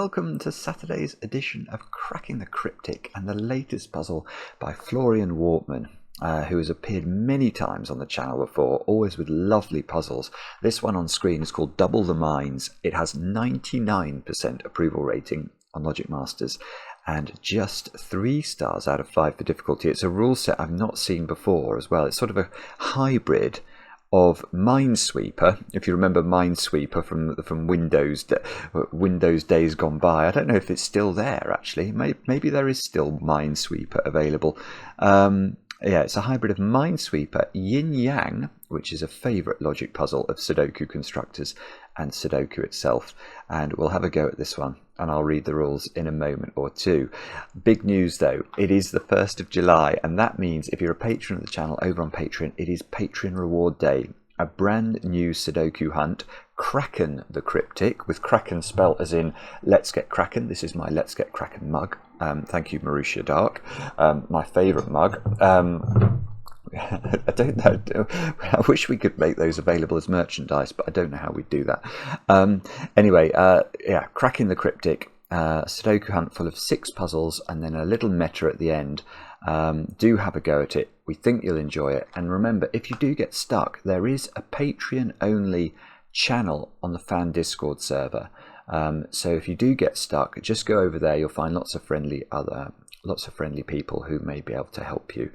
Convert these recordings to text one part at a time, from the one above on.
welcome to Saturday's edition of Kraken The Cryptic and the latest puzzle by Florian Wortmann, who has appeared many times on the channel before, always with lovely puzzles. This one on screen is called Double the Mines. It has 99% approval rating on Logic Masters and just 3 stars out of 5 for difficulty. It's a rule set I've not seen before as well. It's sort of a hybrid of Minesweeper, if you remember Minesweeper from Windows days gone by. I don't know if it's still there actually. Maybe there is still Minesweeper available. Yeah, it's a hybrid of Minesweeper, yin-yang, which is a favourite logic puzzle of Sudoku constructors, and Sudoku itself. And we'll have a go at this one, and I'll read the rules in a moment or two. Big news though, it is the 1st of July, and that means if you're a patron of the channel over on Patreon, it is Patreon Reward Day. A brand new Sudoku hunt, Kraken The Cryptic, with Kraken spelt as in Let's Get Kraken. This is my Let's Get Kraken mug. Thank you, Marussia Dark. My favourite mug. I don't know. I wish we could make those available as merchandise, but I don't know how we do that. Anyway, yeah, Kraken The Cryptic, Sudoku hunt full of 6 puzzles and then a little meta at the end. Do have a go at it. We think you'll enjoy it. And remember, if you do get stuck, there is a Patreon-only channel on the fan Discord server. So if you do get stuck, just go over there. You'll find lots of friendly people who may be able to help you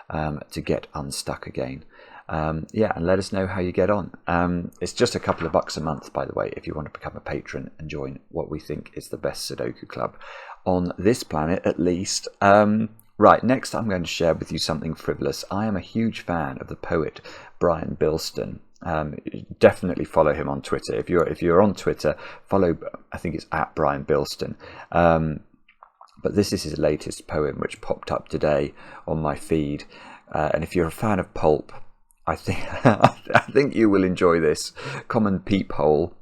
to get unstuck again. Yeah, and let us know how you get on. It's just a couple of bucks a month, by the way, if you want to become a patron and join what we think is the best Sudoku club on this planet, at least. Right, next I'm going to share with you something frivolous. I am a huge fan of the poet Brian Bilston. Definitely follow him on Twitter. If you're on Twitter, follow, I think it's at Brian Bilston. But this is his latest poem, which popped up today on my feed. And if you're a fan of Pulp, I think you will enjoy this. Common peephole.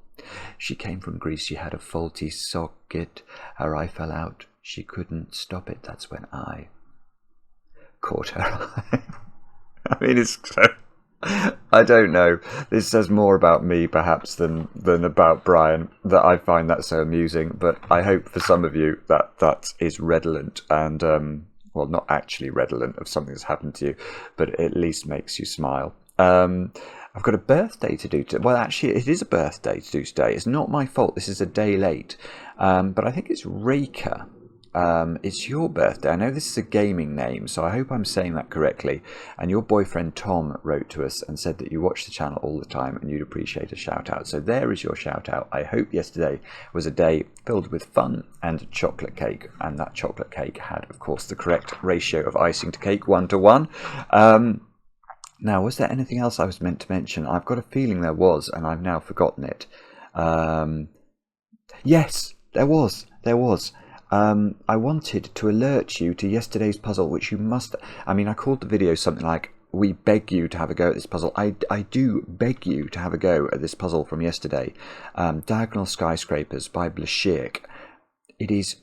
She came from Greece. She had a faulty socket. Her eye fell out. She couldn't stop it. That's when I caught her eye. I mean, it's so... I don't know. This says more about me, perhaps, than about Brian, that I find that so amusing. But I hope for some of you that is redolent and, well, not actually redolent of something that's happened to you, but at least makes you smile. I've got a birthday to do today. Well, actually, it is a birthday to do today. It's not my fault. This is a day late. But I think it's Raeker. It's your birthday. I know this is a gaming name, so I hope I'm saying that correctly. And your boyfriend Tom wrote to us and said that you watch the channel all the time and you'd appreciate a shout out. So there is your shout out. I hope yesterday was a day filled with fun and chocolate cake. And that chocolate cake had, of course, the correct ratio of icing to cake, 1 to 1. Now, was there anything else I was meant to mention? I've got a feeling there was, and I've now forgotten it. Yes, there was. I wanted to alert you to yesterday's puzzle, which you must... I mean, I called the video something like, we beg you to have a go at this puzzle. I do beg you to have a go at this puzzle from yesterday. Diagonal Skyscrapers by Raeker. It is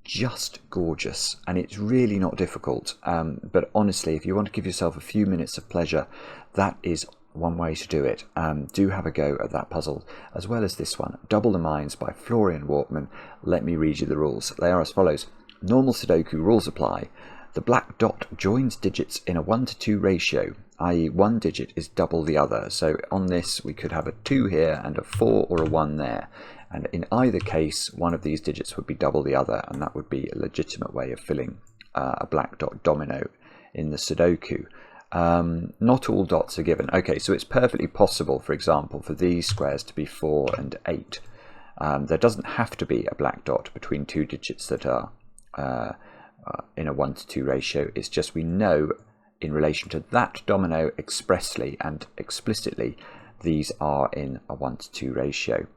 just gorgeous, and it's really not difficult. But honestly, if you want to give yourself a few minutes of pleasure, that is one way to do it. Do have a go at that puzzle, as well as this one, Double the Mines by Florian Wortmann. Let me read you the rules. They are as follows. Normal Sudoku rules apply. The black dot joins digits in a 1 to 2 ratio, i.e. one digit is double the other. So on this, we could have a 2 here and a 4 or a 1 there. And in either case, one of these digits would be double the other, and that would be a legitimate way of filling a black dot domino in the Sudoku. Not all dots are given. Okay, so it's perfectly possible, for example, for these squares to be 4 and 8. There doesn't have to be a black dot between 2 digits that are in a 1 to 2 ratio. It's just we know in relation to that domino expressly and explicitly, these are in a 1 to 2 ratio.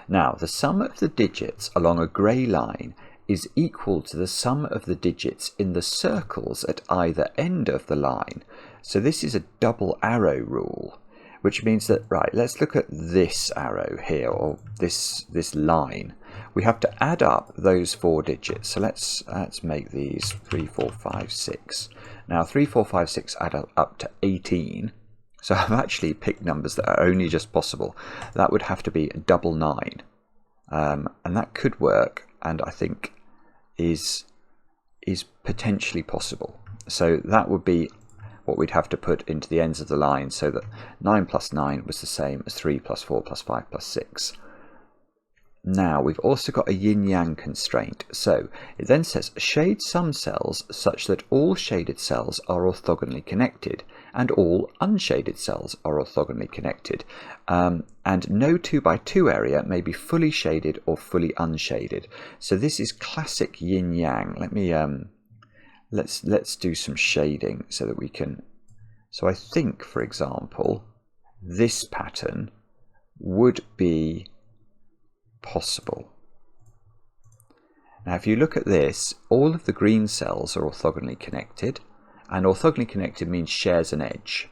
Now, the sum of the digits along a grey line is equal to the sum of the digits in the circles at either end of the line. So this is a double arrow rule, which means that, right, let's look at this arrow here, or this line. We have to add up those 4 digits. So let's make these 3, 4, 5, 6. Now 3, 4, 5, 6 add up to 18. So I've actually picked numbers that are only just possible. That would have to be double 9. and that could work, and I think is potentially possible. So that would be what we'd have to put into the ends of the line, so that 9 plus 9 was the same as 3 plus 4 plus 5 plus 6. Now we've also got a yin-yang constraint. So it then says shade some cells such that all shaded cells are orthogonally connected and all unshaded cells are orthogonally connected. And no 2x2 area may be fully shaded or fully unshaded. So this is classic yin-yang. Let me let's do some shading so that we can. So I think, for example, this pattern would be possible. Now if you look at this, all of the green cells are orthogonally connected, and orthogonally connected means shares an edge.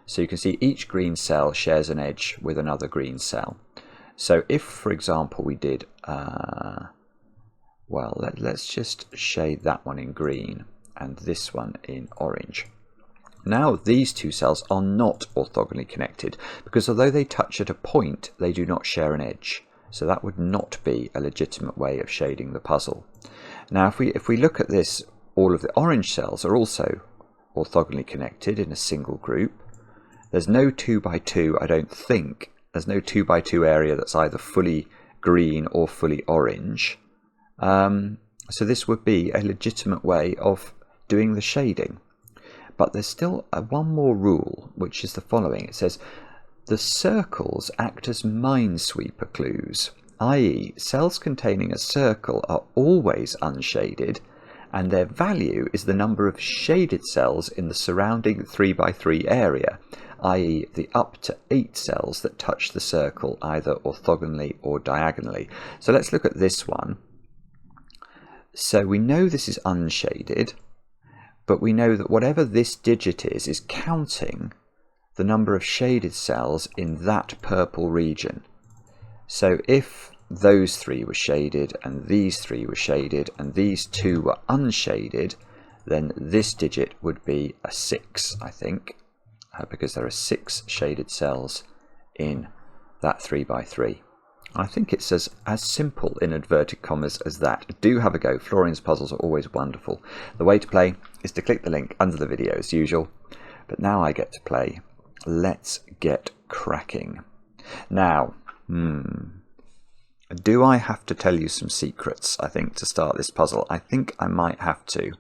So you can see each green cell shares an edge with another green cell. So if, for example, we did well, let's just shade that one in green and this one in orange. Now these two cells are not orthogonally connected, because although they touch at a point, they do not share an edge. So that would not be a legitimate way of shading the puzzle. Now if we look at this, all of the orange cells are also orthogonally connected in a single group. There's no 2x2, I don't think. There's no 2x2 area that's either fully green or fully orange. So this would be a legitimate way of doing the shading. But there's still one more rule, which is the following. It says the circles act as Minesweeper clues, i.e. cells containing a circle are always unshaded, and their value is the number of shaded cells in the surrounding 3x3 area, i.e. the up to 8 cells that touch the circle either orthogonally or diagonally. So let's look at this one. So we know this is unshaded, but we know that whatever this digit is counting the number of shaded cells in that purple region. So if those three were shaded and these three were shaded and these two were unshaded, then this digit would be a 6, I think, because there are 6 shaded cells in that 3x3. I think it's as simple, in inverted commas, as that. Do have a go. Florian's puzzles are always wonderful. The way to play is to click the link under the video as usual. But now I get to play. Let's get cracking. Now, do I have to tell you some secrets, I think, to start this puzzle? I think I might have to.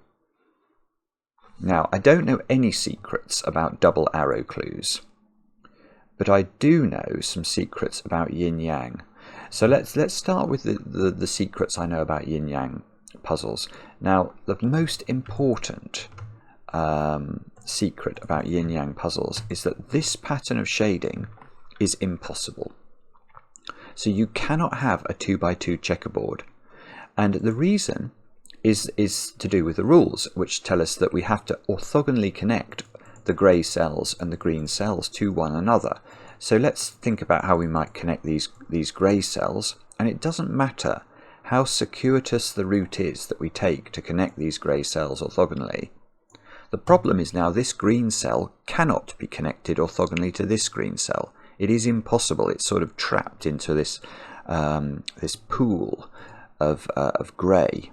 Now, I don't know any secrets about double arrow clues, but I do know some secrets about yin-yang. So let's start with the secrets I know about yin-yang puzzles. Now, the most important secret about yin-yang puzzles is that this pattern of shading is impossible. So you cannot have a 2x2 checkerboard, and the reason is to do with the rules, which tell us that we have to orthogonally connect the grey cells and the green cells to one another. So let's think about how we might connect these grey cells, and it doesn't matter how circuitous the route is that we take to connect these grey cells orthogonally. The problem is now this green cell cannot be connected orthogonally to this green cell. It is impossible. It's sort of trapped into this this pool of grey.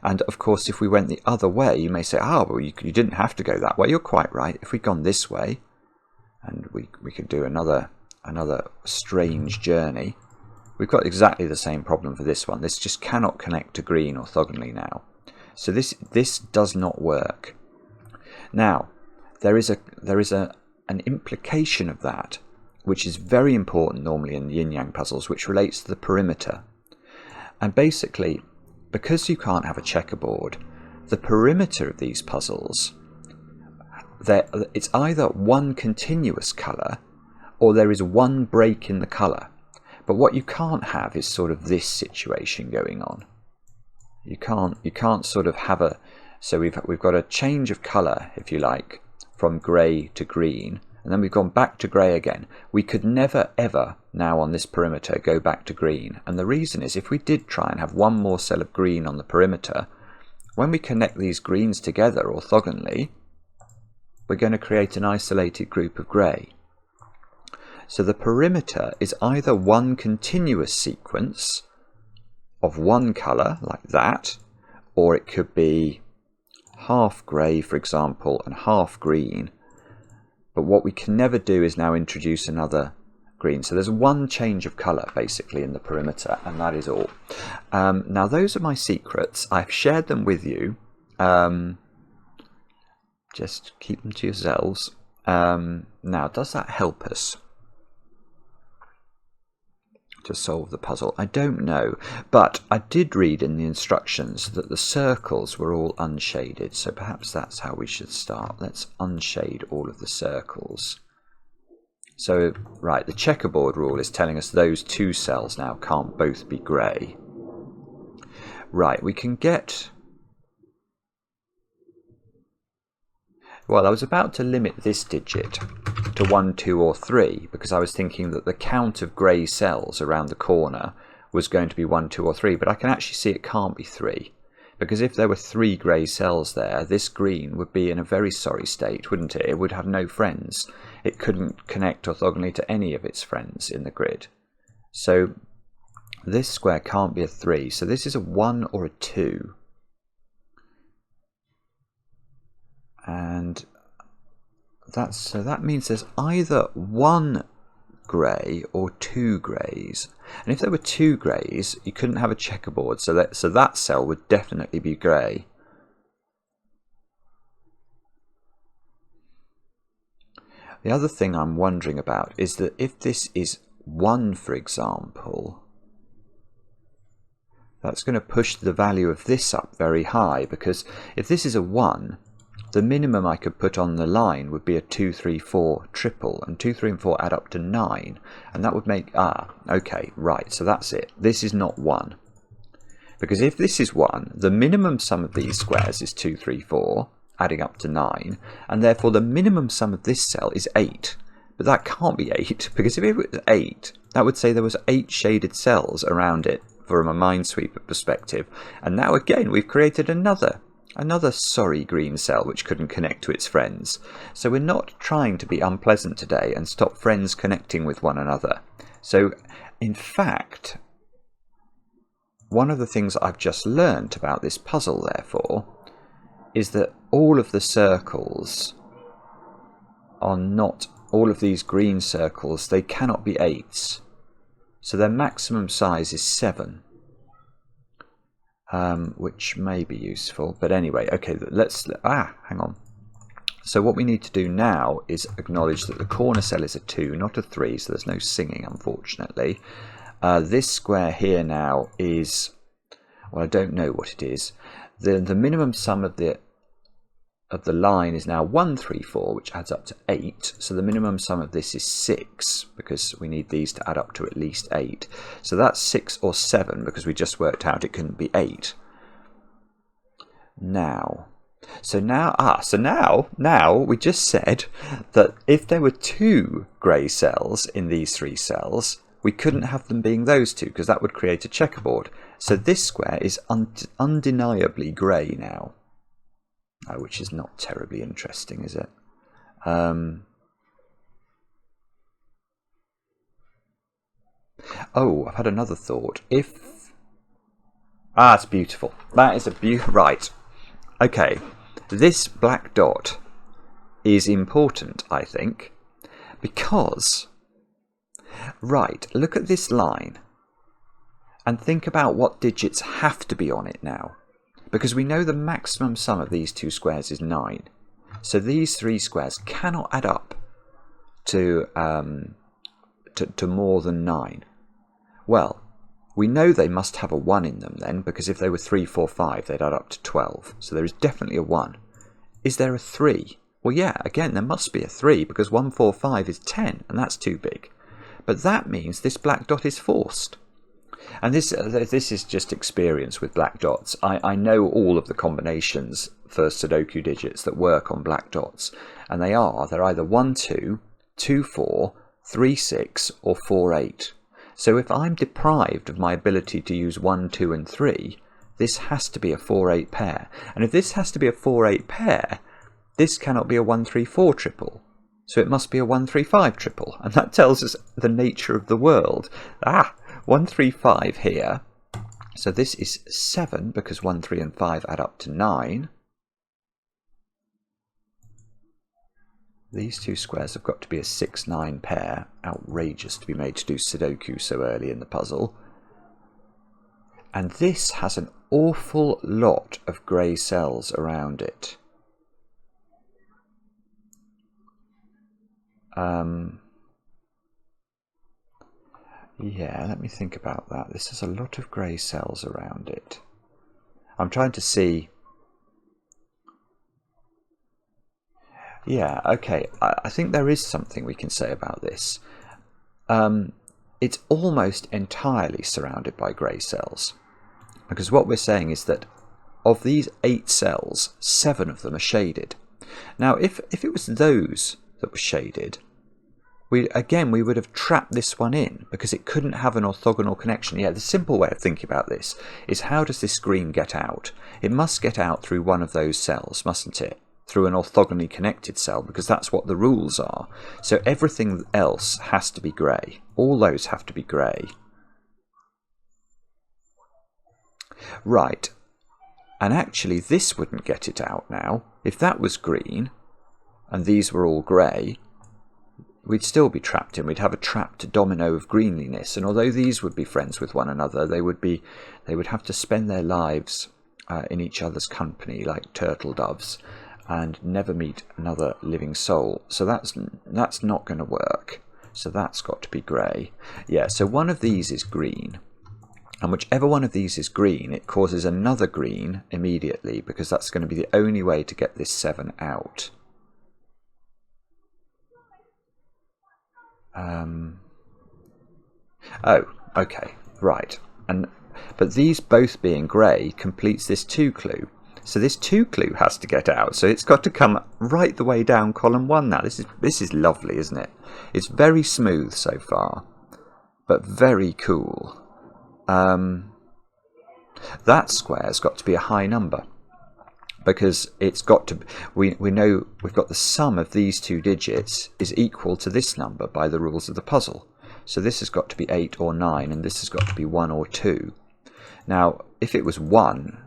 And of course, if we went the other way, you may say, well, you didn't have to go that way. You're quite right. If we'd gone this way, and we could do another strange journey, we've got exactly the same problem for this one. This just cannot connect to green orthogonally now. So this does not work. Now, there is an implication of that, which is very important normally in yin-yang puzzles, which relates to the perimeter. And basically, because you can't have a checkerboard, the perimeter of these puzzles, it's either one continuous colour or there is one break in the colour. But what you can't have is sort of this situation going on. You can't sort of have a, so we've got a change of colour, if you like, from grey to green, and then we've gone back to grey again. We could never ever now on this perimeter go back to green, and the reason is if we did try and have one more cell of green on the perimeter, when we connect these greens together orthogonally, we're going to create an isolated group of grey. So the perimeter is either one continuous sequence of one colour, like that, or it could be half grey, for example, and half green. But what we can never do is now introduce another green. So there's one change of colour basically in the perimeter, and that is all. Now those are my secrets. I've shared them with you. Just keep them to yourselves. Now, does that help us to solve the puzzle? I don't know, but I did read in the instructions that the circles were all unshaded, so perhaps that's how we should start. Let's unshade all of the circles. So, right, the checkerboard rule is telling us those two cells now can't both be grey. Right, we can get... Well, I was about to limit this digit to 1, 2 or 3 because I was thinking that the count of grey cells around the corner was going to be 1, 2 or 3, but I can actually see it can't be 3 because if there were 3 grey cells there, this green would be in a very sorry state, wouldn't it? It would have no friends. It couldn't connect orthogonally to any of its friends in the grid. So this square can't be a 3, so this is a 1 or a 2. And so that means there's either 1 grey or 2 greys. And if there were 2 greys, you couldn't have a checkerboard, so that cell would definitely be grey. The other thing I'm wondering about is that if this is 1, for example, that's going to push the value of this up very high, because if this is a 1, the minimum I could put on the line would be a 2, 3, 4 triple, and 2, 3 and 4 add up to 9, and that would make, okay, right, so that's it. This is not 1. Because if this is 1, the minimum sum of these squares is 2, 3, 4, adding up to 9, and therefore the minimum sum of this cell is 8. But that can't be 8, because if it was 8, that would say there was 8 shaded cells around it from a Minesweeper perspective, and now again we've created another sorry green cell which couldn't connect to its friends. So we're not trying to be unpleasant today and stop friends connecting with one another. So in fact, one of the things I've just learnt about this puzzle, therefore, is that all of the circles are not, all of these green circles, they cannot be 8s. So their maximum size is 7. Which may be useful, but anyway, okay, hang on. So what we need to do now is acknowledge that the corner cell is a 2, not a 3, so there's no singing, unfortunately. This square here now is, well, I don't know what it is. The minimum sum of the line is now 1, 3, 4, which adds up to 8. So the minimum sum of this is 6, because we need these to add up to at least 8. So that's 6 or 7, because we just worked out it couldn't be 8. Now we just said that if there were 2 grey cells in these 3 cells, we couldn't have them being those 2, because that would create a checkerboard. So this square is undeniably grey now. Which is not terribly interesting, is it? Oh, I've had another thought. If... it's beautiful. That is a right. Okay, this black dot is important, I think, because... Right, look at this line and think about what digits have to be on it now. Because we know the maximum sum of these 2 squares is 9. So these 3 squares cannot add up to more than 9. Well, we know they must have a 1 in them then, because if they were 3, 4, 5, they'd add up to 12. So there is definitely a 1. Is there a 3? Well, yeah, again, there must be a 3, because 1, 4, 5 is 10, and that's too big. But that means this black dot is forced. And this is just experience with black dots. I know all of the combinations for Sudoku digits that work on black dots, and they're either 1, 2, 2, 4, 3, 6, or 4, 8. So if I'm deprived of my ability to use 1, 2, and 3, this has to be a 4, 8 pair. And if this has to be a 4, 8 pair, this cannot be a 1, 3, 4 triple. So it must be a 1, 3, 5 triple. And that tells us the nature of the world. 1, 3, 5 here So this is 7 because 1, 3 and 5 add up to 9. These two squares have got to be a 6-9 pair. Outrageous to be made to do Sudoku so early in the puzzle. And this has an awful lot of grey cells around it. Yeah, let me think about that. This has a lot of grey cells around it. I'm trying to see. Yeah, okay. I think there is something we can say about this. It's almost entirely surrounded by grey cells. Because what we're saying is that of these 8 cells, 7 of them are shaded. Now, if it was those that were shaded, we would have trapped this one in because it couldn't have an orthogonal connection. Yeah, the simple way of thinking about this is, how does this green get out? It must get out through one of those cells, mustn't it? Through an orthogonally connected cell, because that's what the rules are. So everything else has to be grey. All those have to be grey. Right. And actually this wouldn't get it out now. If that was green and these were all grey, we'd still be trapped in. We'd have a trapped domino of greenliness. And although these would be friends with one another, they would have to spend their lives in each other's company like turtle doves and never meet another living soul. So that's not going to work. So that's got to be grey. Yeah, so one of these is green. And whichever one of these is green, it causes another green immediately, because that's going to be the only way to get this 7 out. Oh, okay, right. But these both being grey completes this 2 clue. So this 2 clue has to get out. So it's got to come right the way down column 1 now. This is lovely, isn't it? It's very smooth so far, but very cool. That square's got to be a high number, because it's got to. We know we've got the sum of these 2 digits is equal to this number by the rules of the puzzle. So this has got to be 8 or 9, and this has got to be 1 or 2. Now, if it was 1,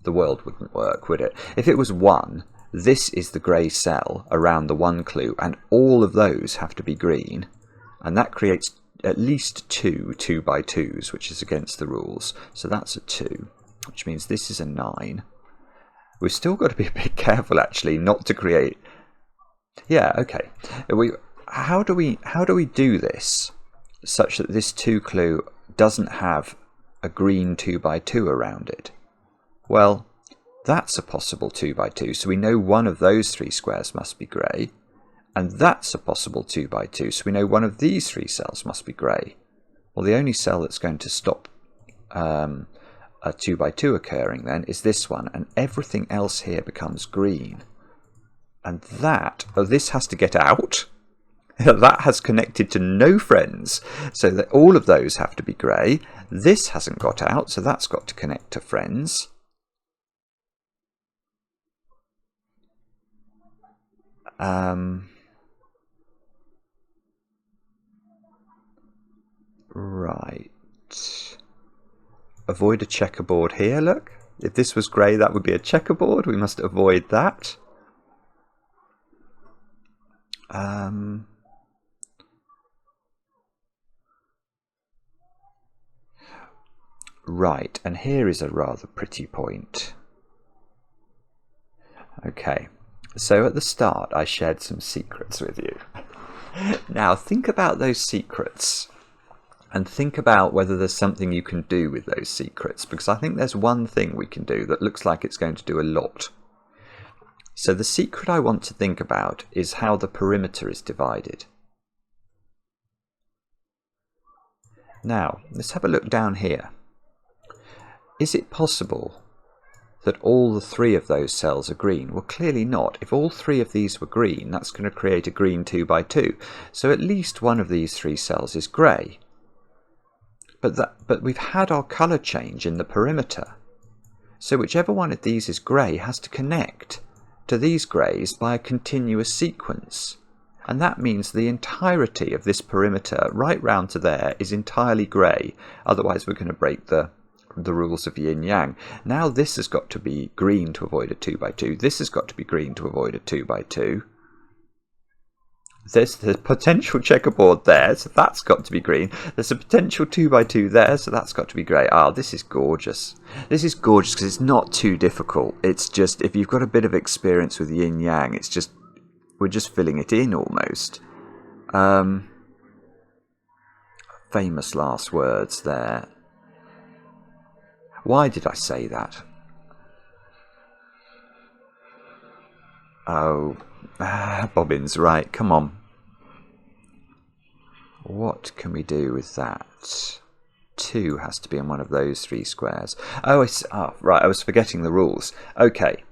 the world wouldn't work, would it? If it was 1, this is the grey cell around the 1 clue, and all of those have to be green, and that creates at least 2 2x2s, which is against the rules. So that's a 2, which means this is a 9. We've still got to be a bit careful, actually, not to create. Yeah, okay. How do we do this such that this 2 clue doesn't have a green 2x2 around it? Well, that's a possible 2x2. So we know one of those 3 squares must be grey. And that's a possible 2x2, so we know one of these 3 cells must be grey. Well, the only cell that's going to stop a 2x2 occurring then is this one, and everything else here becomes green. And this has to get out. That has connected to no friends, so that all of those have to be grey. This hasn't got out, so that's got to connect to friends. Right. Avoid a checkerboard here, look. If this was grey, that would be a checkerboard. We must avoid that. Right, and here is a rather pretty point. Okay, so at the start I shared some secrets with you. Now think about those secrets and think about whether there's something you can do with those secrets, because I think there's one thing we can do that looks like it's going to do a lot. So the secret I want to think about is how the perimeter is divided. Now, let's have a look down here. Is it possible that all the 3 of those cells are green? Well, clearly not. If all 3 of these were green, that's going to create a green 2x2. So at least one of these 3 cells is grey. But we've had our colour change in the perimeter. So whichever one of these is grey has to connect to these greys by a continuous sequence. And that means the entirety of this perimeter right round to there is entirely grey. Otherwise we're going to break the the rules of yin-yang. Now this has got to be green to avoid a 2x2. This has got to be green to avoid a 2x2. There's the potential checkerboard there, so that's got to be green. There's a potential 2x2 there, so that's got to be grey. Ah, this is gorgeous. This is gorgeous because it's not too difficult. It's just, if you've got a bit of experience with yin-yang, it's just, we're just filling it in almost. Famous last words there. Why did I say that? Oh, bobbins, right, come on. What can we do with that? 2 has to be in one of those 3 squares. Oh, right, I was forgetting the rules. Okay,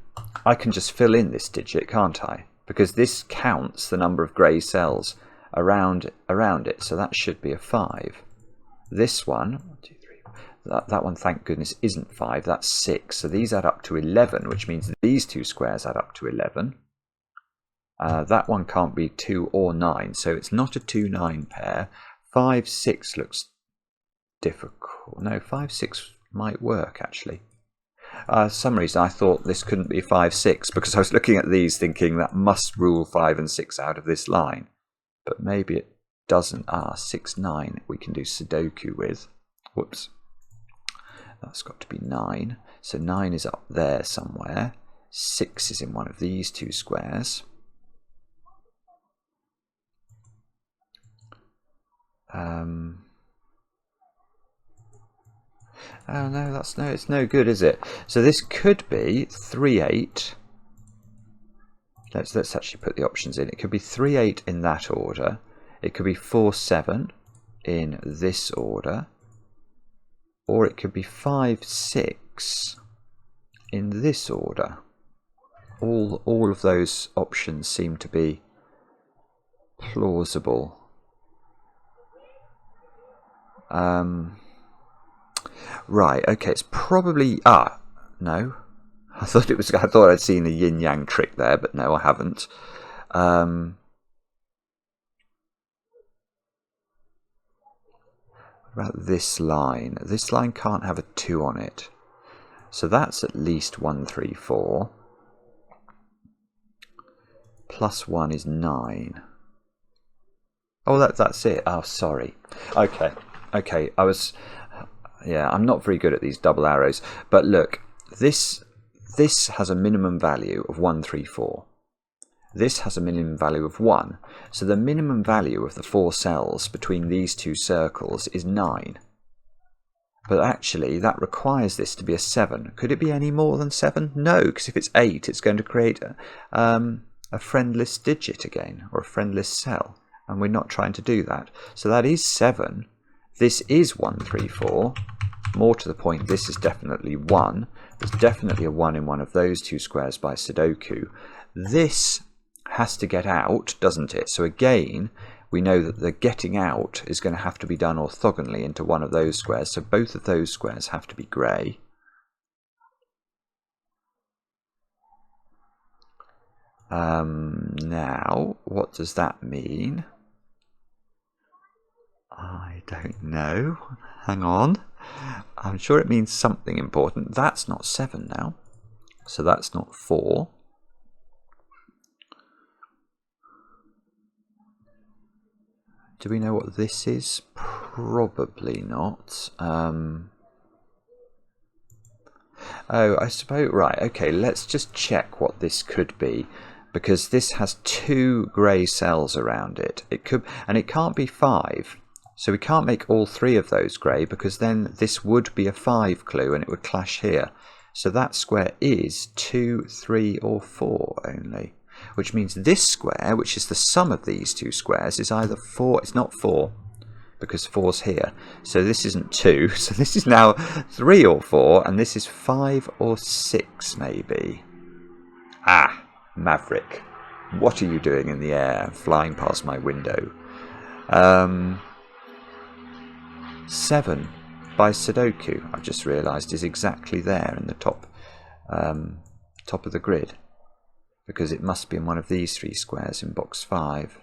I can just fill in this digit, can't I? Because this counts the number of grey cells around it, so that should be a 5. This one, 1, 2, 3, that one, thank goodness, isn't 5, that's 6. So these add up to 11, which means these 2 squares add up to 11. That one can't be 2 or 9, so it's not a 2-9 pair. 5-6 looks difficult. No, 5-6 might work, actually. For some reason I thought this couldn't be 5-6, because I was looking at these thinking that must rule 5 and 6 out of this line. But maybe it doesn't. 6-9 we can do Sudoku with. Whoops. That's got to be 9. So 9 is up there somewhere. 6 is in one of these 2 squares. Oh no, it's no good, is it? So this could be 3-8. Let's actually put the options in. It could be 3-8 in that order. It could be 4-7 in this order. Or it could be 5-6 in this order. All of those options seem to be plausible. Right, okay, it's probably no. I thought I'd seen a yin-yang trick there, but no, I haven't. About this line. This line can't have a 2 on it. So that's at least 1, 3, 4. Plus 1 is 9. Oh, that's it. Oh, sorry. Okay. Yeah, I'm not very good at these double arrows. But look, this has a minimum value of 1, 3, 4. This has a minimum value of 1. So the minimum value of the 4 cells between these 2 circles is 9. But actually, that requires this to be a 7. Could it be any more than 7? No, because if it's 8, it's going to create a friendless digit again, or a friendless cell. And we're not trying to do that. So that is 7. This is 1, 3, 4. More to the point, this is definitely 1. There's definitely a 1 in one of those 2 squares by Sudoku. This has to get out, doesn't it? So again, we know that the getting out is going to have to be done orthogonally into one of those squares. So both of those squares have to be grey. Now, what does that mean? I don't know. Hang on. I'm sure it means something important. That's not 7 now. So that's not 4. Do we know what this is? Probably not. Oh, I suppose, right, okay, let's just check what this could be, because this has 2 grey cells around it. It could, and it can't be 5, so we can't make all 3 of those grey, because then this would be a 5 clue and it would clash here. So that square is 2, 3 or 4 only, which means this square, which is the sum of these 2 squares, is either 4, it's not 4, because 4's here, so this isn't 2, so this is now 3 or 4, and this is 5 or 6 maybe. Maverick, what are you doing in the air, flying past my window? 7 by Sudoku, I've just realised, is exactly there in the top of the grid, because it must be in one of these 3 squares in box 5.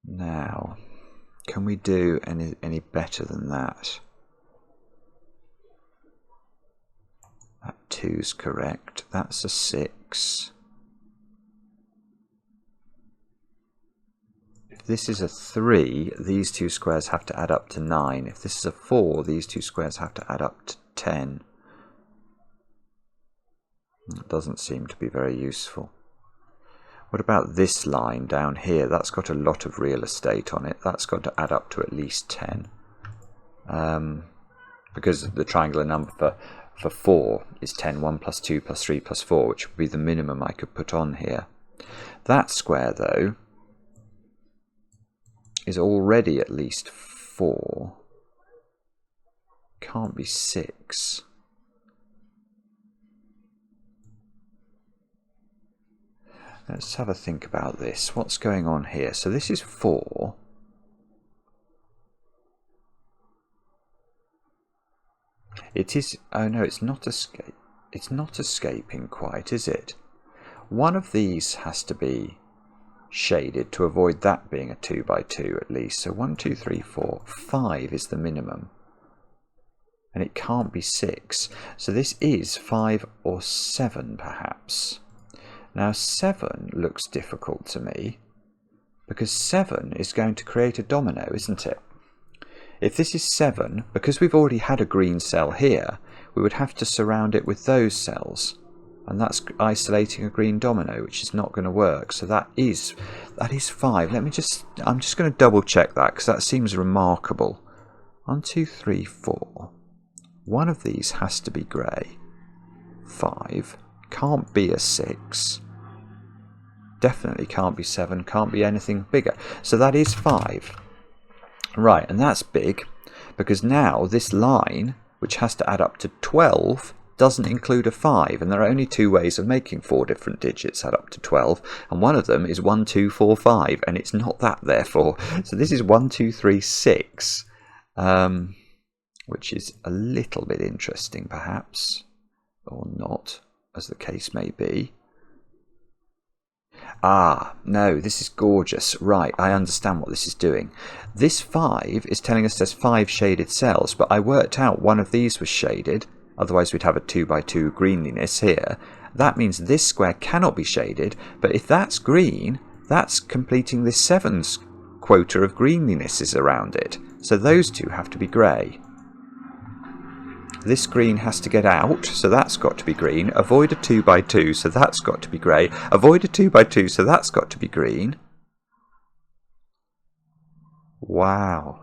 Now, can we do any better than that? That 2's correct. That's a 6. If this is a 3, these two squares have to add up to 9. If this is a 4, these two squares have to add up to 10. It doesn't seem to be very useful. What about this line down here? That's got a lot of real estate on it. That's got to add up to at least 10. Because the triangular number for 4 is 10, 1 plus 2 plus 3 plus 4, which would be the minimum I could put on here. That square, though, is already at least 4. Can't be 6. Let's have a think about this. What's going on here? So this is 4. It is... oh no, it's not escape. It's not escaping quite, is it? One of these has to be shaded to avoid that being a 2 by 2 at least. So 1, 2, 3, 4. 5 is the minimum. And it can't be 6. So this is 5 or 7 perhaps. Now 7 looks difficult to me because 7 is going to create a domino, isn't it? If this is 7, because we've already had a green cell here, we would have to surround it with those cells. And that's isolating a green domino, which is not going to work. So that is 5. I'm just going to double check that because that seems remarkable. 1, 2, 3, 4. One of these has to be grey. 5. Can't be a 6. Definitely can't be 7. Can't be anything bigger. So that is 5. Right, and that's big because now this line, which has to add up to 12, doesn't include a 5. And there are only 2 ways of making 4 different digits add up to 12. And one of them is 1, 2, 4, 5. And it's not that, therefore. So this is 1, 2, 3, 6. Which is a little bit interesting, perhaps. Or not, as the case may be. Ah, no, this is gorgeous. Right, I understand what this is doing. This 5 is telling us there's 5 shaded cells, but I worked out one of these was shaded, otherwise we'd have a 2 by 2 greenliness here. That means this square cannot be shaded, but if that's green, that's completing this 7's quota of greenlinesses around it. So those two have to be grey. This green has to get out, so that's got to be green. Avoid a 2 by 2, so that's got to be grey. Avoid a 2 by 2, so that's got to be green. Wow.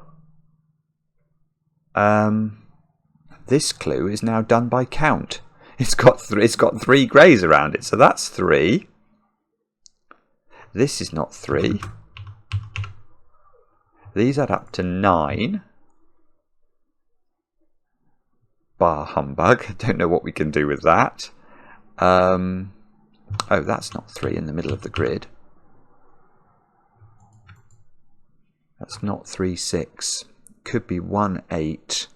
This clue is now done by count. It's got 3 greys around it, so that's 3. This is not 3. These add up to 9. Bar humbug. Don't know what we can do with that. Oh, that's not 3 in the middle of the grid. That's not 3, 6. Could be 1, 8,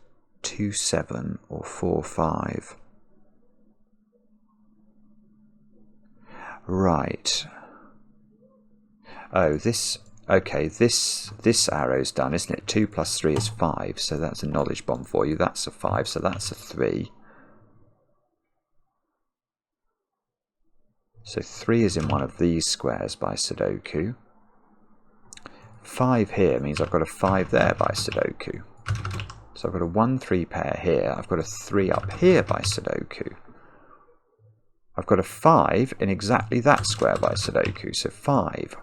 2, 7, or 4, 5. Right. Oh, this... okay, this arrow's done, isn't it? 2 plus 3 is 5, so that's a knowledge bomb for you. That's a 5, so that's a 3. So 3 is in one of these squares by Sudoku. 5 here means I've got a 5 there by Sudoku. So I've got a 1, 3 pair here. I've got a 3 up here by Sudoku. I've got a 5 in exactly that square by Sudoku. So 5.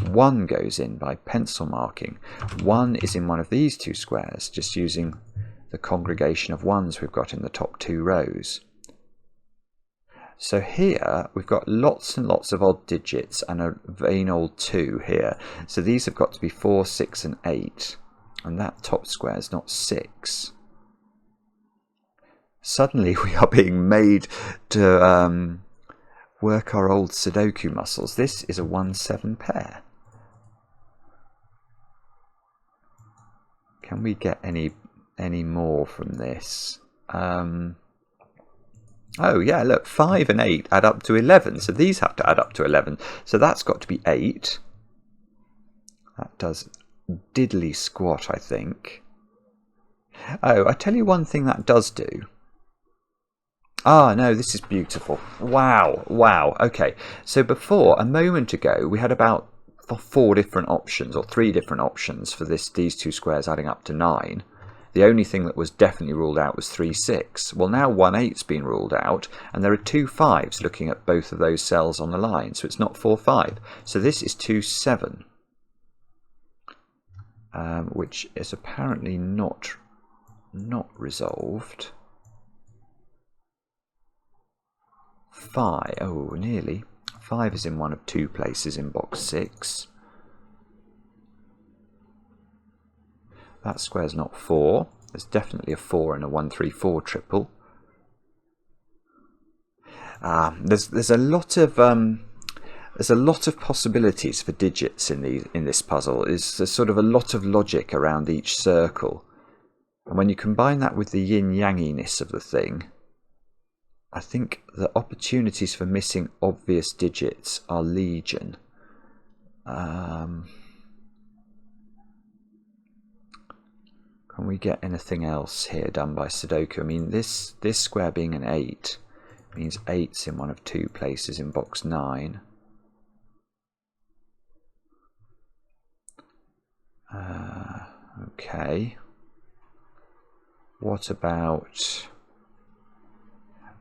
1 goes in by pencil marking. 1 is in one of these 2 squares, just using the congregation of 1s we've got in the top 2 rows. So here we've got lots and lots of odd digits and a vain old 2 here. So these have got to be 4, 6 and 8. And that top square is not 6. Suddenly we are being made to work our old Sudoku muscles. This is a 1-7 pair. Can we get any more from this? Oh yeah, look, 5 and 8 add up to 11. So these have to add up to 11. So that's got to be 8. That does diddly squat, I think. Oh, I tell you one thing that does do. Ah, no, this is beautiful. Wow, wow. Okay, so before, a moment ago, we had about 4 different options, or 3 different options for these 2 squares adding up to 9. The only thing that was definitely ruled out was 3, 6. Well, now 1, 8's been ruled out, and there are 2 5's looking at both of those cells on the line, so it's not 4, 5. So this is 2, 7, which is apparently not resolved. 5, oh, nearly. 5 is in one of 2 places in box 6. That square's not 4. There's definitely a 4 and a 1, 3, 4 triple. There's a lot of possibilities for digits in this puzzle. There's sort of a lot of logic around each circle, and when you combine that with the yin-yanginess of the thing, I think the opportunities for missing obvious digits are legion. Can we get anything else here done by Sudoku? I mean, this square being an 8 means 8's in one of 2 places in box 9. Okay. What about...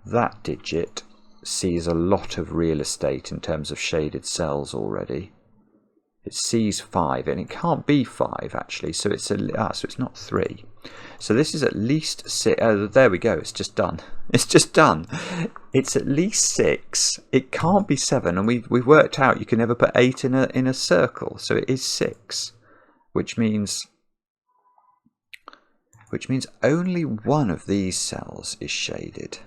that digit sees a lot of real estate in terms of shaded cells already. It sees 5, and it can't be 5 actually, so it's so it's not 3. So this is at least 6. Oh, there we go. It's just done. It's just done. It's at least 6. It can't be 7, and we've worked out you can never put 8 in a circle, so it is 6, which means only one of these cells is shaded.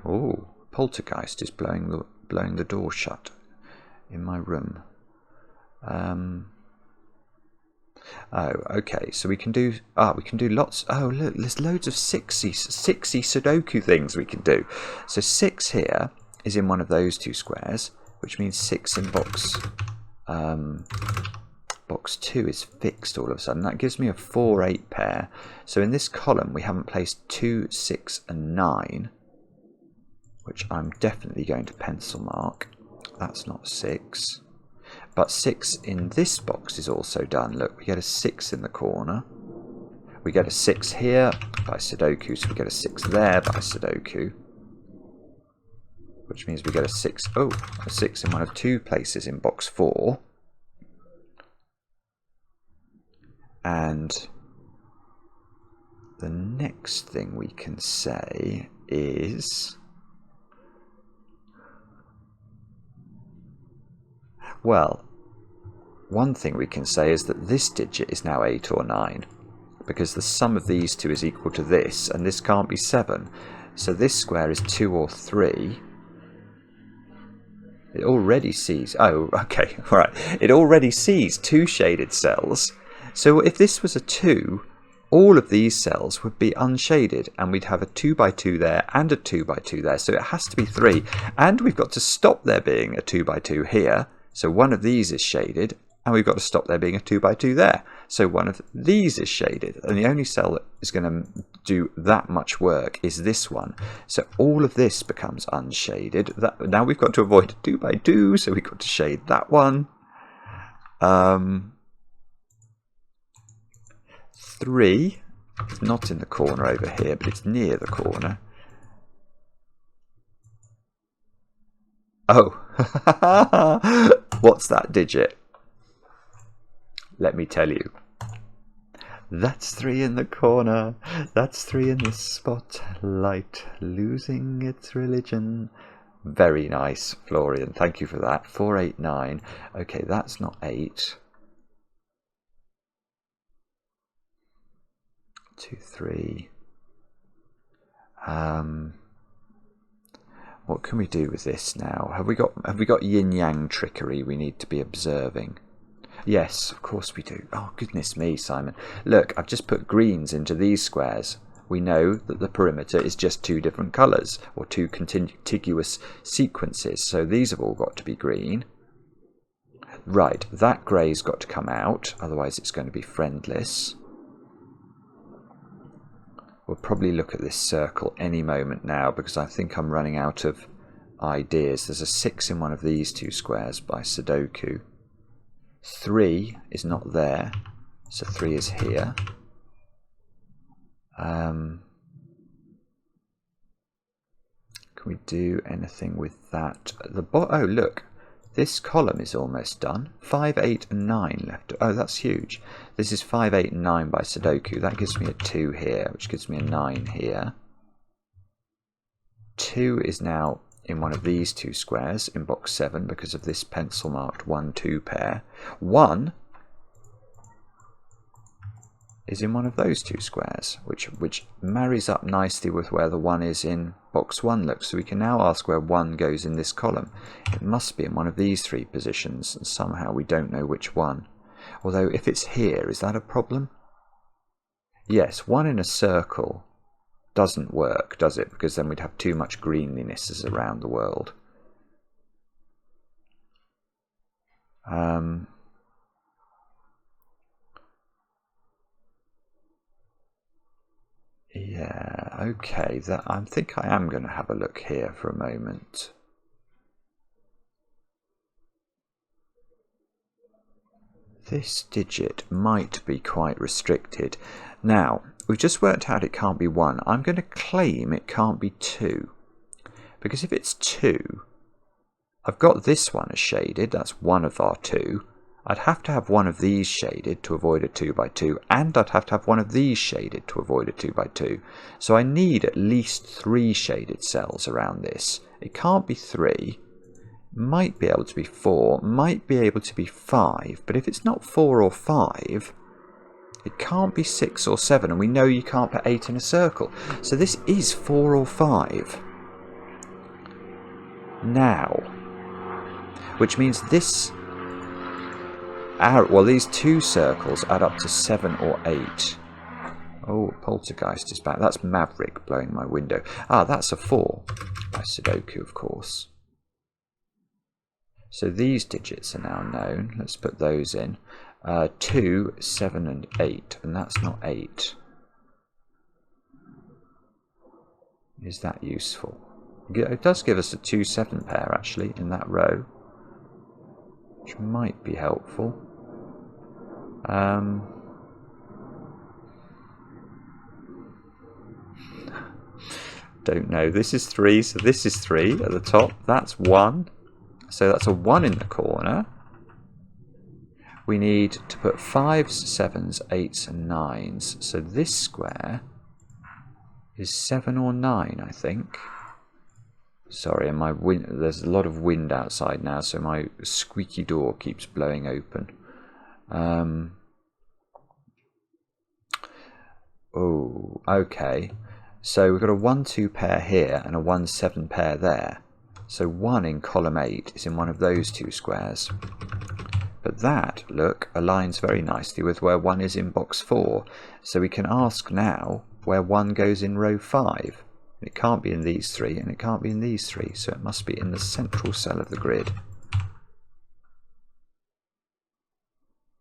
Oh, poltergeist is blowing the door shut in my room. Oh, okay. So we can do lots. Oh, look, there's loads of 6y Sudoku things we can do. So 6 here is in one of those 2 squares, which means 6 in box 2 is fixed all of a sudden. That gives me a 4, 8 pair. So in this column we haven't placed 2, 6, and 9. Which I'm definitely going to pencil mark. That's not 6. But 6 in this box is also done. Look, we get a 6 in the corner. We get a 6 here by Sudoku, so we get a 6 there by Sudoku. Which means we get a 6, a 6 in one of 2 places in box 4. And the next thing we can say is... well, one thing we can say is that this digit is now 8 or 9, because the sum of these 2 is equal to this, and this can't be 7. So this square is 2 or 3. It already sees... oh, okay, all right. It already sees 2 shaded cells. So if this was a 2, all of these cells would be unshaded, and we'd have a 2 by 2 there and a 2 by 2 there. So it has to be 3, and we've got to stop there being a 2 by 2 here. So one of these is shaded, and we've got to stop there being a 2 by 2 there. So one of these is shaded, and the only cell that is going to do that much work is this one. So all of this becomes unshaded. Now we've got to avoid a 2 by 2, so we've got to shade that one. 3 is not in the corner over here, but it's near the corner. Oh, what's that digit? Let me tell you. That's 3 in the corner. That's 3 in the spotlight, losing its religion. Very nice, Florian. Thank you for that. 4, 8, 9. Okay, that's not 8. 2, 3. What can we do with this now? Have we got yin-yang trickery we need to be observing? Yes, of course we do. Oh, goodness me, Simon. Look, I've just put greens into these squares. We know that the perimeter is just 2 different colours, or 2 contiguous sequences, so these have all got to be green. Right, that grey's got to come out, otherwise it's going to be friendless. We'll probably look at this circle any moment now because I think I'm running out of ideas. There's a 6 in one of these two squares by Sudoku. 3 is not there, so 3 is here. Can we do anything with that? Oh, look, this column is almost done. 5, 8 and 9 left. Oh, that's huge. This is 5, 8 and 9 by Sudoku. That gives me a 2 here, which gives me a 9 here. 2 is now in one of these two squares in box 7 because of this pencil marked 1, 2 pair. 1 is in one of those two squares, which marries up nicely with where the 1 is in box 1 looks. So we can now ask where 1 goes in this column. It must be in one of these 3 positions, and somehow we don't know which one. Although if it's here, is that a problem? Yes, 1 in a circle doesn't work, does it? Because then we'd have too much greenlinesses around the world. Yeah, okay, I think I am going to have a look here for a moment. This digit might be quite restricted. Now, we've just worked out it can't be 1. I'm going to claim it can't be 2. Because if it's 2, I've got this one as shaded, that's one of our 2. I'd have to have one of these shaded to avoid a 2 by 2, and I'd have to have one of these shaded to avoid a 2 by 2. So I need at least 3 shaded cells around this. It can't be 3. Might be able to be 4, might be able to be 5, but if it's not 4 or 5, it can't be 6 or 7, and we know you can't put 8 in a circle. So this is 4 or 5. Now, which means this, well, these two circles add up to 7 or 8. Oh, Poltergeist is back. That's Maverick blowing my window. Ah, that's a 4 by Sudoku, of course. So these digits are now known. Let's put those in. 2, 7 and 8, and that's not 8. Is that useful? It does give us a 2, 7 pair actually in that row, which might be helpful. Don't know. This is 3, so this is 3 at the top. That's 1. So that's a 1 in the corner. We need to put 5s, 7s, 8s and 9s. So this square is 7 or 9, I think. Sorry, and there's a lot of wind outside now, so my squeaky door keeps blowing open. Oh, okay. So we've got a 1, 2 pair here and a 1, 7 pair there. So 1 in column 8 is in one of those two squares. But that, look, aligns very nicely with where 1 is in box 4. So we can ask now where 1 goes in row 5. It can't be in these 3 and it can't be in these 3. So it must be in the central cell of the grid.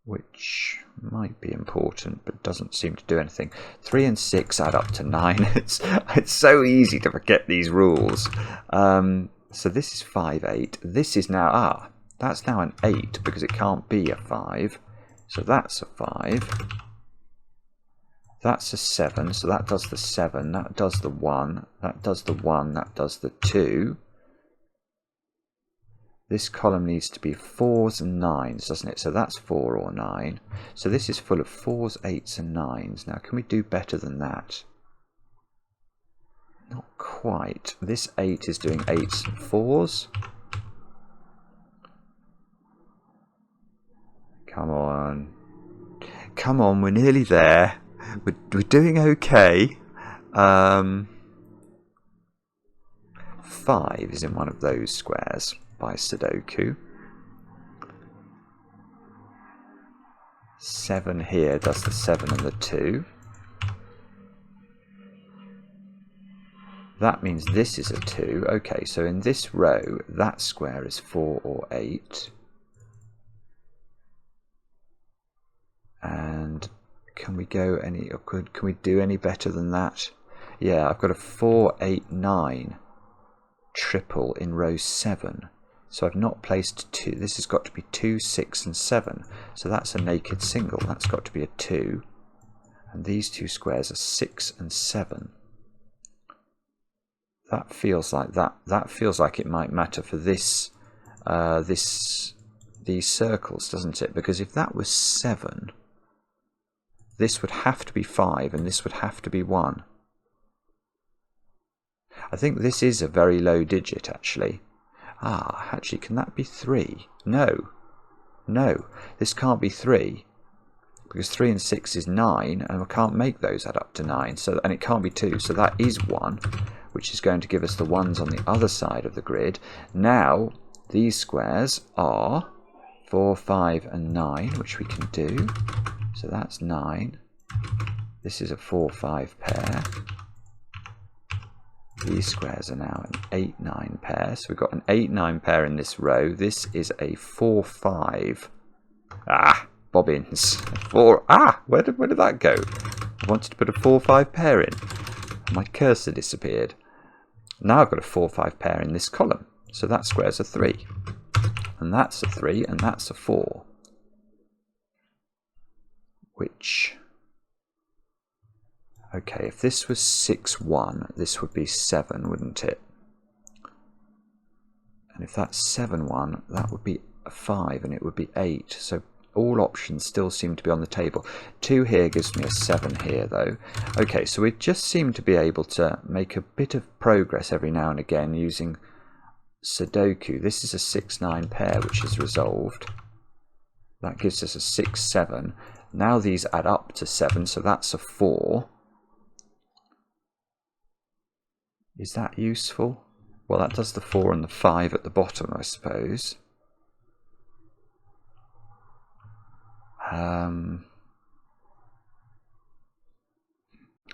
Which might be important, but doesn't seem to do anything. 3 and 6 add up to 9. It's so easy to forget these rules. So this is 5, 8. This is now, that's now an 8 because it can't be a 5. So that's a 5. That's a 7, so that does the 7. That does the 1. That does the 1. That does the 2. This column needs to be 4s and 9s, doesn't it? So that's 4 or 9. So this is full of 4s, 8s and 9s. Now, can we do better than that? Not quite. This 8 is doing 8s and 4s. Come on. Come on, we're nearly there. We're doing okay. 5 is in one of those squares by Sudoku. 7 here does the 7 and the 2. That means this is a 2. Okay, so in this row, that square is 4 or 8. can we go any, or can we do any better than that? Yeah, I've got a 4, 8, 9 triple in row 7. So I've not placed 2. This has got to be 2, 6 and 7. So that's a naked single. That's got to be a 2. And these two squares are 6 and 7. That feels like that feels like it might matter for this these circles, doesn't it? Because if that was 7, this would have to be 5 and this would have to be 1. I think this is a very low digit, actually. Ah, actually, can that be 3? No. No, this can't be 3. Because 3 and 6 is 9, and we can't make those add up to 9. So, and it can't be 2, so that is 1, which is going to give us the ones on the other side of the grid. Now, these squares are 4, 5 and 9, which we can do. So that's 9. This is a 4, 5 pair. These squares are now an 8, 9 pair. So we've got an 8, 9 pair in this row. This is a 4, 5. Ah, bobbins. 4. Ah, where did that go? I wanted to put a 4, 5 pair in. My cursor disappeared. Now I've got a 4, 5 pair in this column. So that square's a 3. And that's a 3, and that's a 4. Which... okay, if this was 6, 1, this would be 7, wouldn't it? And if that's 7, 1, that would be a 5, and it would be 8. So all options still seem to be on the table. 2 here gives me a 7 here, though. Okay, so we just seem to be able to make a bit of progress every now and again using Sudoku. This is a 6, 9 pair, which is resolved. That gives us a 6, 7. Now these add up to 7, so that's a 4. Is that useful? Well, that does the 4 and the 5 at the bottom, I suppose.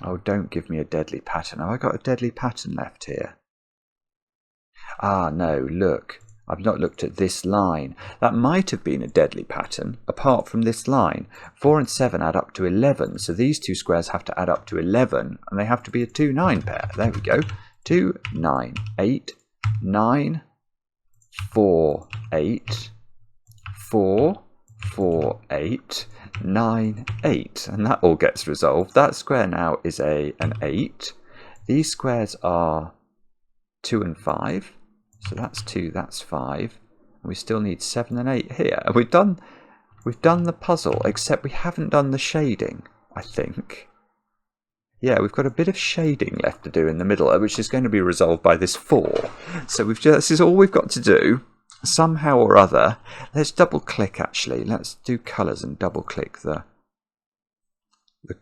Oh, don't give me a deadly pattern. Have I got a deadly pattern left here? Ah, no, look. I've not looked at this line. That might have been a deadly pattern, apart from this line. 4 and 7 add up to 11, so these two squares have to add up to 11, and they have to be a 2, 9 pair. There we go. 2, 9, 8, 9, 4, 8, 4, 4, 8, 9, 8. And that all gets resolved. That square now is an 8. These squares are 2 and 5. So that's 2, that's 5. And we still need 7 and 8 here. And we've done the puzzle, except we haven't done the shading, I think. Yeah, we've got a bit of shading left to do in the middle, which is going to be resolved by this 4. So this is all we've got to do. Somehow or other, let's double click actually. Let's do colours and double click the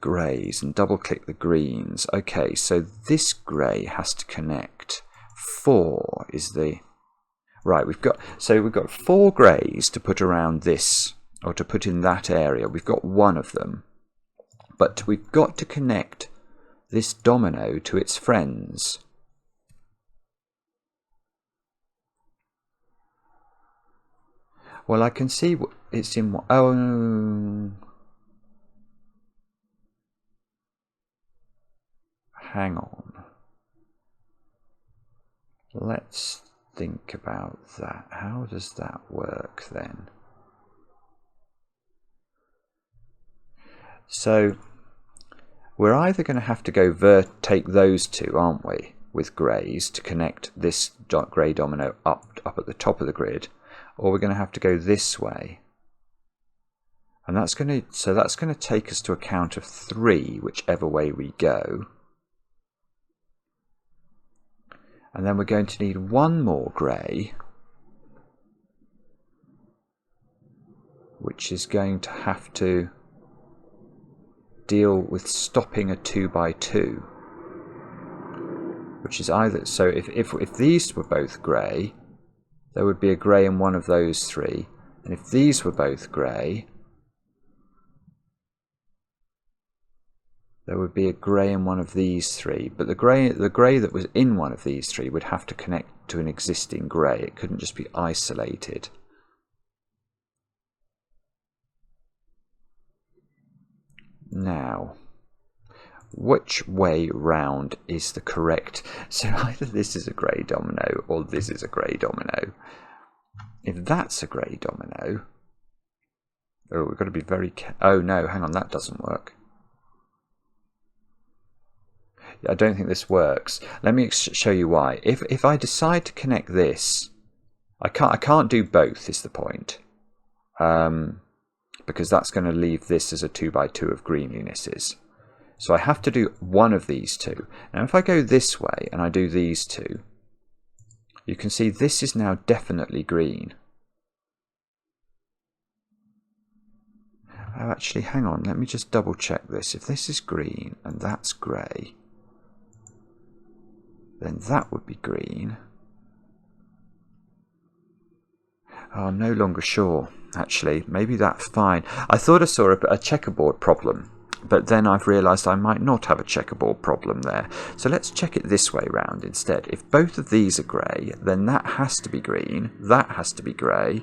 greys and double click the greens. Okay, so this grey has to connect. 4 is the... right, we've got 4 greys to put around this, or to put in that area. We've got one of them. But we've got to connect this domino to its friends. Well, I can see it's in... oh... hang on. Let's think about that. How does that work then? So we're either going to have to go take those two, aren't we, with greys to connect this grey domino up at the top of the grid, or we're going to have to go this way. And that's going to take us to a count of 3, whichever way we go. And then we're going to need one more grey, which is going to have to deal with stopping a 2 by 2, which is either... so if these were both grey, there would be a grey in one of those 3, and if these were both grey, there would be a grey in one of these 3, but the grey that was in one of these 3 would have to connect to an existing grey. It couldn't just be isolated. Now, which way round is the correct? So either this is a grey domino or this is a grey domino. If that's a grey domino, oh, we've got to be very oh no, hang on, that doesn't work. I don't think this works. Let me show you why. If I decide to connect this, I can't do both is the point. Because that's going to leave this as a 2x2 of greenlinesses. So I have to do one of these two. Now if I go this way and I do these two, you can see this is now definitely green. Oh, actually, hang on, let me just double check this. If this is green and that's grey, then that would be green. Oh, I'm no longer sure, actually. Maybe that's fine. I thought I saw a checkerboard problem, but then I've realised I might not have a checkerboard problem there. So let's check it this way round instead. If both of these are grey, then that has to be green, that has to be grey.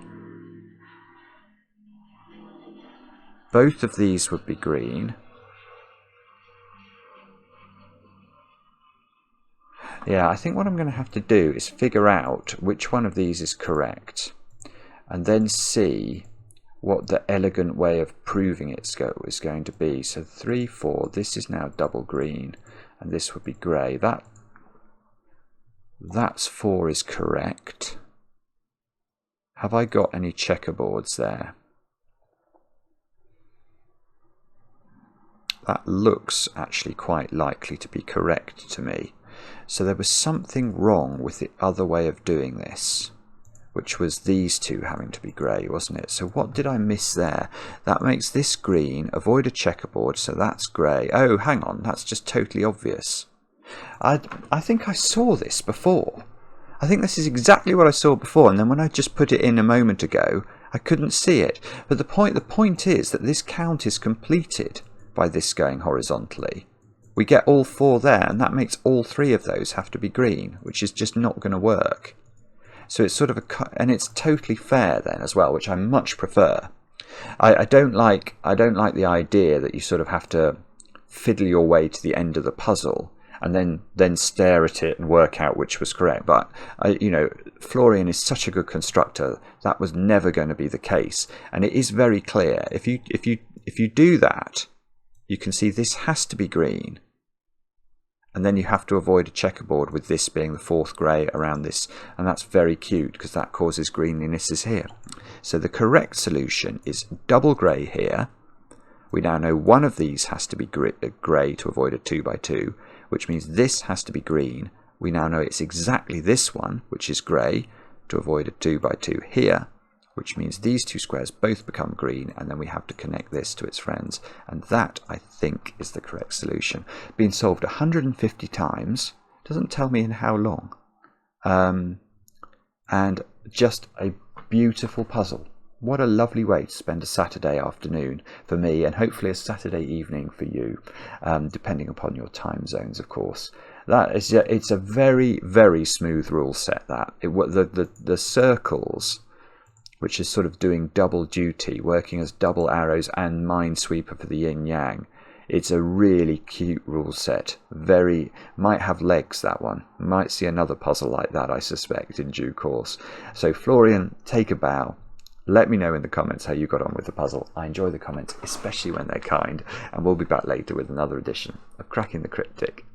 Both of these would be green. Yeah, I think what I'm going to have to do is figure out which one of these is correct, and then see what the elegant way of proving it is going to be. So 3, 4, this is now double green, and this would be grey. That's 4 is correct. Have I got any checkerboards there? That looks actually quite likely to be correct to me. So there was something wrong with the other way of doing this, which was these two having to be grey, wasn't it? So what did I miss there? That makes this green, avoid a checkerboard, so that's grey. Oh, hang on, that's just totally obvious. I think I saw this before. I think this is exactly what I saw before, and then when I just put it in a moment ago, I couldn't see it. But the point is that this count is completed by this going horizontally. We get all 4 there, and that makes all 3 of those have to be green, which is just not going to work. So it's sort of and it's totally fair then as well, which I much prefer. I don't like the idea that you sort of have to fiddle your way to the end of the puzzle and then stare at it and work out which was correct. But you know, Florian is such a good constructor, that was never going to be the case, and it is very clear. If you do that, you can see this has to be green. And then you have to avoid a checkerboard, with this being the 4th grey around this. And that's very cute because that causes greenlinesses here. So the correct solution is double grey here. We now know one of these has to be grey to avoid a 2x2, which means this has to be green. We now know it's exactly this one, which is grey, to avoid a 2x2 here, which means these two squares both become green, and then we have to connect this to its friends. And that, I think, is the correct solution. Being solved 150 times, doesn't tell me in how long. And just a beautiful puzzle. What a lovely way to spend a Saturday afternoon for me, and hopefully a Saturday evening for you, depending upon your time zones, of course. It's a very, very smooth rule set. The circles, which is sort of doing double duty, working as double arrows and Minesweeper for the yin-yang. It's a really cute rule set. Might have legs, that one. Might see another puzzle like that, I suspect, in due course. So Florian, take a bow. Let me know in the comments how you got on with the puzzle. I enjoy the comments, especially when they're kind. And we'll be back later with another edition of Kraken the Cryptic.